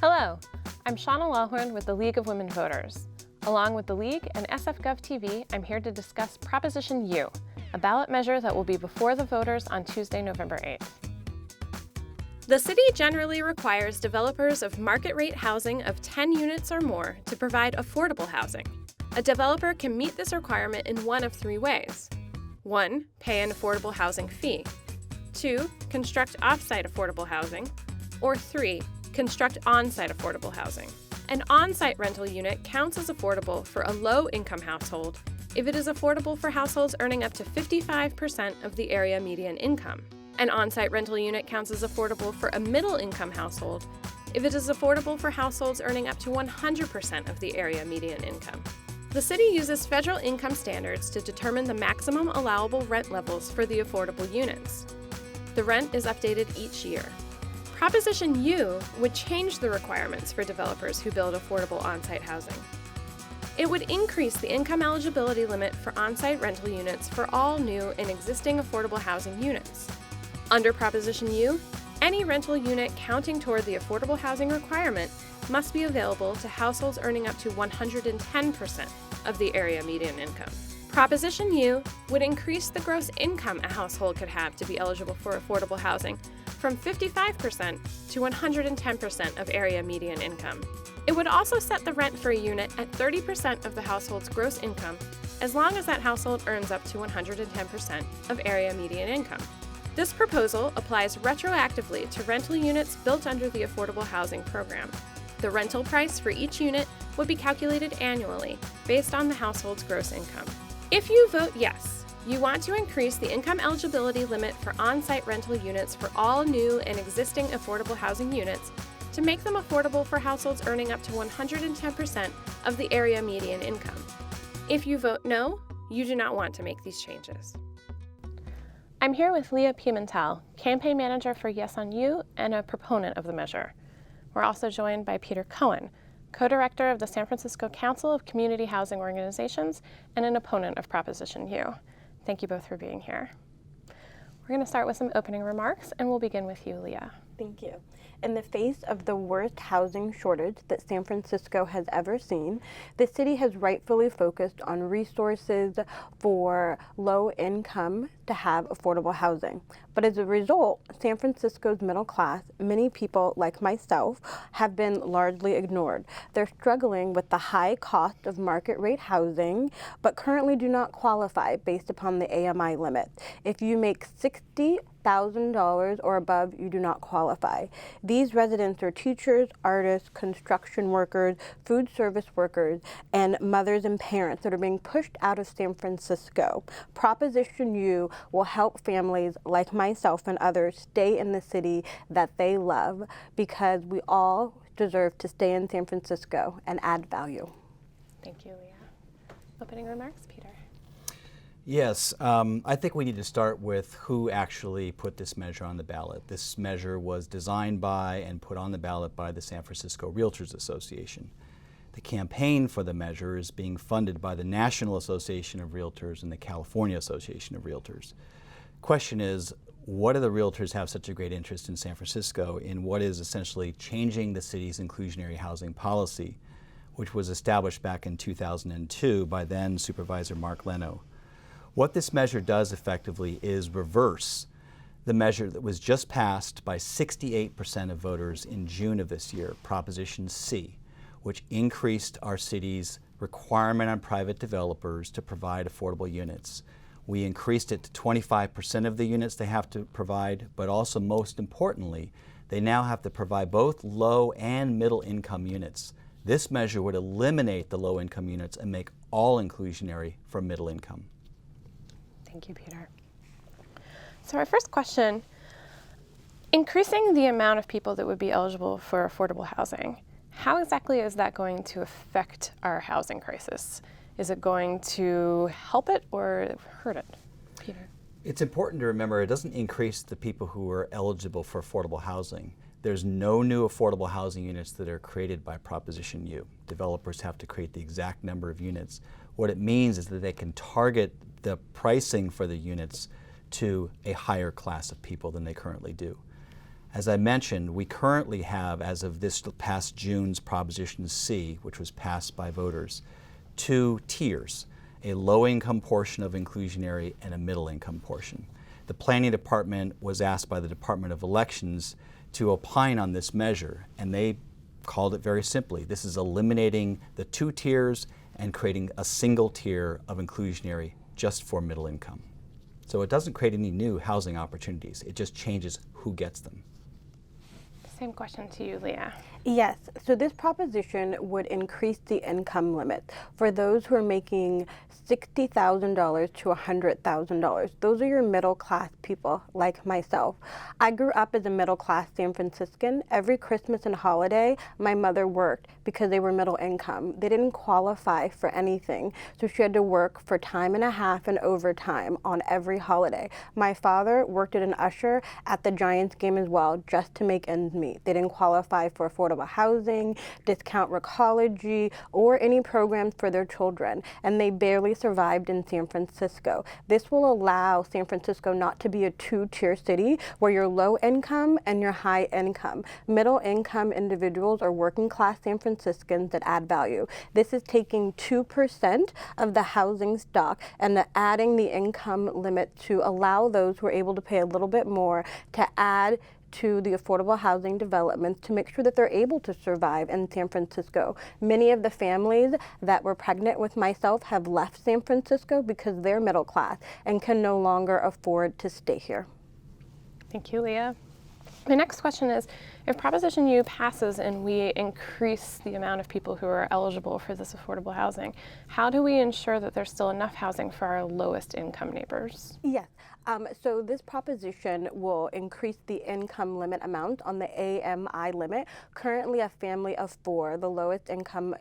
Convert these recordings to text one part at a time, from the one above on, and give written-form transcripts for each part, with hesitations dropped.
Hello, I'm Shauna Lawhorn with the League of Women Voters. Along with the League and SFGov TV, I'm here to discuss Proposition U, a ballot measure that will be before the voters on Tuesday, November 8th. The city generally requires developers of market-rate housing of 10 units or more to provide affordable housing. A developer can meet this requirement in one of three ways. 1. Pay an affordable housing fee. 2. Construct off-site affordable housing. Or 3. Construct on-site affordable housing. An on-site rental unit counts as affordable for a low-income household if it is affordable for households earning up to 55% of the area median income. An on-site rental unit counts as affordable for a middle-income household if it is affordable for households earning up to 100% of the area median income. The city uses federal income standards to determine the maximum allowable rent levels for the affordable units. The rent is updated each year. Proposition U would change the requirements for developers who build affordable on-site housing. It would increase the income eligibility limit for on-site rental units for all new and existing affordable housing units. Under Proposition U, any rental unit counting toward the affordable housing requirement must be available to households earning up to 110% of the area median income. Proposition U would increase the gross income a household could have to be eligible for affordable housing from 55% to 110% of area median income. It would also set the rent for a unit at 30% of the household's gross income as long as that household earns up to 110% of area median income. This proposal applies retroactively to rental units built under the Affordable Housing Program. The rental price for each unit would be calculated annually based on the household's gross income. If you vote yes, you want to increase the income eligibility limit for on-site rental units for all new and existing affordable housing units to make them affordable for households earning up to 110% of the area median income. If you vote no, you do not want to make these changes. I'm here with Leah Pimentel, campaign manager for Yes on You and a proponent of the measure. We're also joined by Peter Cohen, co-director of the San Francisco Council of Community Housing Organizations and an opponent of Proposition U. Thank you both for being here. We're going to start with some opening remarks, and we'll begin with you, Leah. Thank you. In the face of the worst housing shortage that San Francisco has ever seen, the city has rightfully focused on resources for low income to have affordable housing. But as a result, San Francisco's middle class, many people like myself, have been largely ignored. They're struggling with the high cost of market rate housing, but currently do not qualify based upon the AMI limit. If you make $60,000 or above, you do not qualify. These residents are teachers, artists, construction workers, food service workers, and mothers and parents that are being pushed out of San Francisco. Proposition U will help families like myself and others stay in the city that they love, because we all deserve to stay in San Francisco and add value. Thank you, Leah. Opening remarks, Peter. Yes, I think we need to start with who actually put this measure on the ballot. This measure was designed by and put on the ballot by the San Francisco Realtors Association. The campaign for the measure is being funded by the National Association of Realtors and the California Association of Realtors. Question is, what do the realtors have such a great interest in San Francisco in what is essentially changing the city's inclusionary housing policy, which was established back in 2002 by then Supervisor Mark Leno? What this measure does effectively is reverse the measure that was just passed by 68% of voters in June of this year, Proposition C, which increased our city's requirement on private developers to provide affordable units. We increased it to 25% of the units they have to provide, but also most importantly, they now have to provide both low and middle income units. This measure would eliminate the low income units and make all inclusionary for middle income. Thank you, Peter. So our first question, increasing the amount of people that would be eligible for affordable housing, how exactly is that going to affect our housing crisis? Is it going to help it or hurt it? Peter. It's important to remember it doesn't increase the people who are eligible for affordable housing. There's no new affordable housing units that are created by Proposition U. Developers have to create the exact number of units. What it means is that they can target the pricing for the units to a higher class of people than they currently do. As I mentioned, we currently have, as of this past June's Proposition C, which was passed by voters, 2 tiers, a low-income portion of inclusionary and a middle-income portion. The Planning Department was asked by the Department of Elections to opine on this measure, and they called it very simply. This is eliminating the 2 tiers and creating a single tier of inclusionary just for middle income. So it doesn't create any new housing opportunities. It just changes who gets them. Same question to you, Leah. Yes, so this proposition would increase the income limit for those who are making $60,000 to $100,000. Those are your middle class people like myself. I grew up as a middle class San Franciscan. Every Christmas and holiday, my mother worked because they were middle income. They didn't qualify for anything, so she had to work for time and a half and overtime on every holiday. My father worked as an usher at the Giants game as well, just to make ends meet. They didn't qualify for affordable housing, discount recology, or any programs for their children, and they barely survived in San Francisco. This will allow San Francisco not to be a 2-tier city where you're low income and you're high income. Middle income individuals are working class San Franciscans that add value. This is taking 2% of the housing stock and adding the income limit to allow those who are able to pay a little bit more to add to the affordable housing developments to make sure that they're able to survive in San Francisco. Many of the families that were pregnant with myself have left San Francisco because they're middle class and can no longer afford to stay here. Thank you, Leah. My next question is, if Proposition U passes and we increase the amount of people who are eligible for this affordable housing, how do we ensure that there's still enough housing for our lowest income neighbors? Yes. So this proposition will increase the income limit amount on the AMI limit. Currently, a family of 4, the lowest income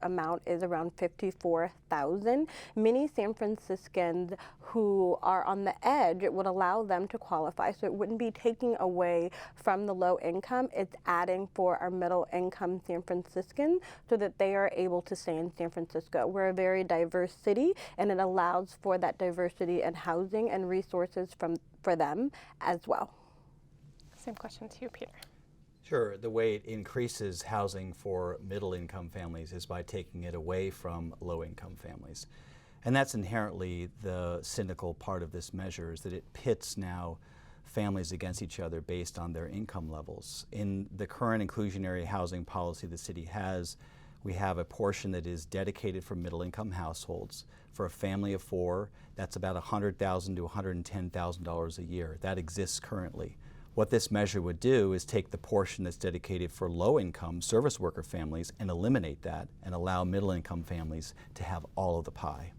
amount is around $54,000. Many San Franciscans who are on the edge, it would allow them to qualify. So it wouldn't be taking away from the low income. It's adding for our middle income San Franciscans so that they are able to stay in San Francisco. We're a very diverse city, and it allows for that diversity in housing and resources for them as well. Same question to you, Peter. Sure. The way it increases housing for middle-income families is by taking it away from low-income families. And that's inherently the cynical part of this measure, is that it pits now families against each other based on their income levels. In the current inclusionary housing policy the city has, we have a portion that is dedicated for middle-income households. For a family of 4, that's about $100,000 to $110,000 a year. That exists currently. What this measure would do is take the portion that's dedicated for low-income service worker families and eliminate that and allow middle-income families to have all of the pie.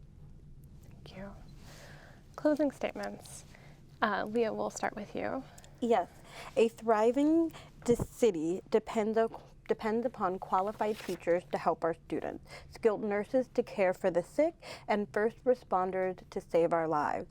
Thank you. Closing statements. Leah, we'll start with you. Yes, a thriving city depends upon qualified teachers to help our students, skilled nurses to care for the sick, and first responders to save our lives.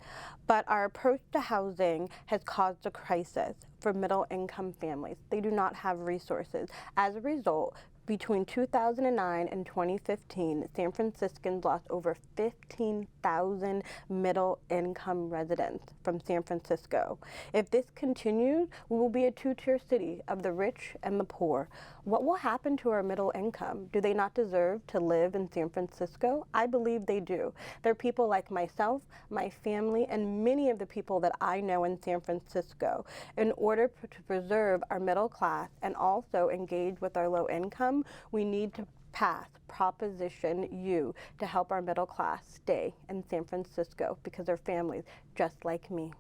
But our approach to housing has caused a crisis for middle-income families. They do not have resources. As a result, between 2009 and 2015, San Franciscans lost over 15,000 middle-income residents from San Francisco. If this continues, we will be a 2-tier city of the rich and the poor. What will happen to our middle income? Do they not deserve to live in San Francisco? I believe they do. There are people like myself, my family, and many of the people that I know in San Francisco. In order to preserve our middle class and also engage with our low income, we need to pass Proposition U to help our middle class stay in San Francisco because they're families just like me.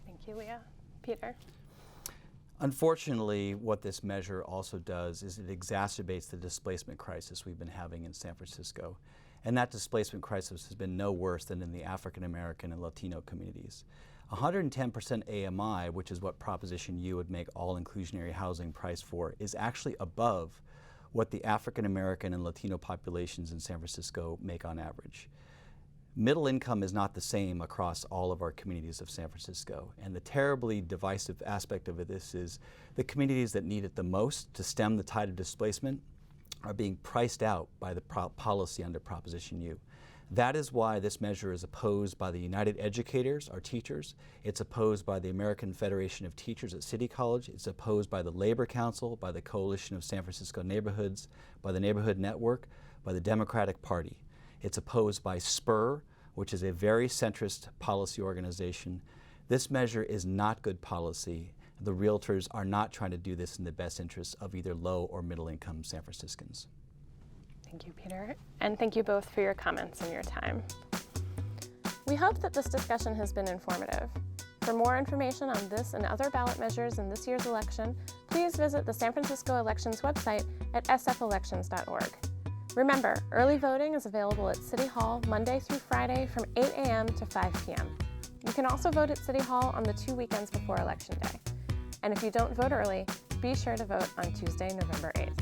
Thank you, Leah. Peter? Unfortunately, what this measure also does is it exacerbates the displacement crisis we've been having in San Francisco. And that displacement crisis has been no worse than in the African American and Latino communities. 110% AMI, which is what Proposition U would make all inclusionary housing priced for, is actually above what the African American and Latino populations in San Francisco make on average. Middle income is not the same across all of our communities of San Francisco, and the terribly divisive aspect of this is the communities that need it the most to stem the tide of displacement are being priced out by the policy under Proposition U. That is why this measure is opposed by the United Educators, our teachers. It's opposed by the American Federation of Teachers at City College. It's opposed by the Labor Council, by the Coalition of San Francisco Neighborhoods, by the Neighborhood Network, by the Democratic Party. It's opposed by SPUR, which is a very centrist policy organization. This measure is not good policy. The realtors are not trying to do this in the best interest of either low or middle income San Franciscans. Thank you, Peter. And thank you both for your comments and your time. We hope that this discussion has been informative. For more information on this and other ballot measures in this year's election, please visit the San Francisco Elections website at sfelections.org. Remember, early voting is available at City Hall Monday through Friday from 8 a.m. to 5 p.m. You can also vote at City Hall on the 2 weekends before Election Day. And if you don't vote early, be sure to vote on Tuesday, November 8th.